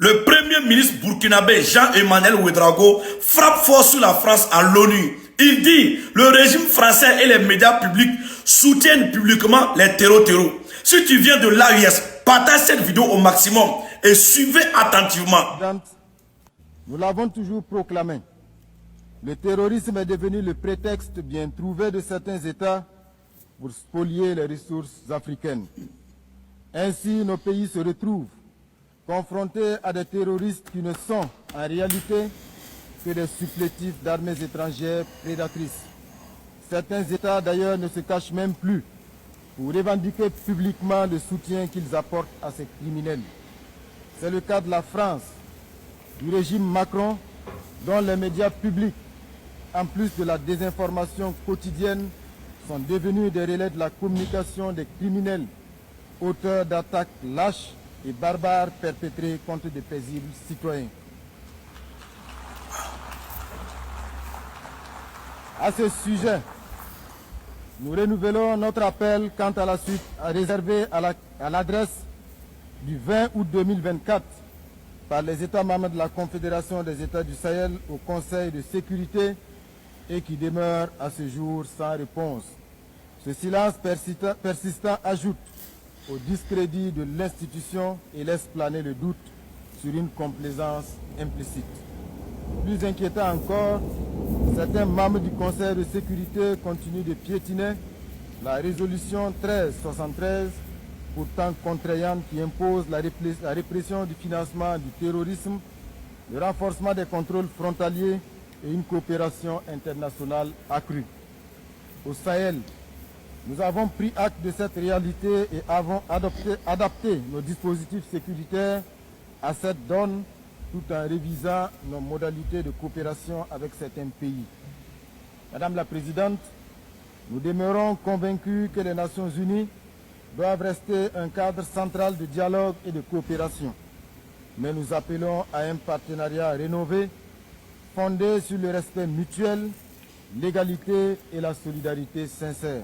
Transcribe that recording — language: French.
Le premier ministre burkinabé Jean-Emmanuel Ouédraogo frappe fort sur la France à l'ONU. Il dit, le régime français et les médias publics soutiennent publiquement les terreaux. Si tu viens de l'AUS, partage cette vidéo au maximum et suivez attentivement. Nous l'avons toujours proclamé. Le terrorisme est devenu le prétexte bien trouvé de certains États pour spolier les ressources africaines. Ainsi, nos pays se retrouvent confrontés à des terroristes qui ne sont en réalité que des supplétifs d'armées étrangères prédatrices. Certains États d'ailleurs ne se cachent même plus pour revendiquer publiquement le soutien qu'ils apportent à ces criminels. C'est le cas de la France, du régime Macron, dont les médias publics, en plus de la désinformation quotidienne, sont devenus des relais de la communication des criminels, auteurs d'attaques lâches et barbares perpétrées contre de paisibles citoyens. À ce sujet, nous renouvelons notre appel quant à la suite réservé à l'adresse du 20 août 2024 par les États membres de la Confédération des États du Sahel au Conseil de sécurité et qui demeure à ce jour sans réponse. Ce silence persistant ajoute au discrédit de l'institution et laisse planer le doute sur une complaisance implicite. Plus inquiétant encore, certains membres du Conseil de sécurité continuent de piétiner la résolution 1373, pourtant contraignante, qui impose la répression du financement du terrorisme, le renforcement des contrôles frontaliers et une coopération internationale accrue. Au Sahel, nous avons pris acte de cette réalité et avons adapté nos dispositifs sécuritaires à cette donne tout en révisant nos modalités de coopération avec certains pays. Madame la Présidente, nous demeurons convaincus que les Nations Unies doivent rester un cadre central de dialogue et de coopération. Mais nous appelons à un partenariat rénové, fondé sur le respect mutuel, l'égalité et la solidarité sincère.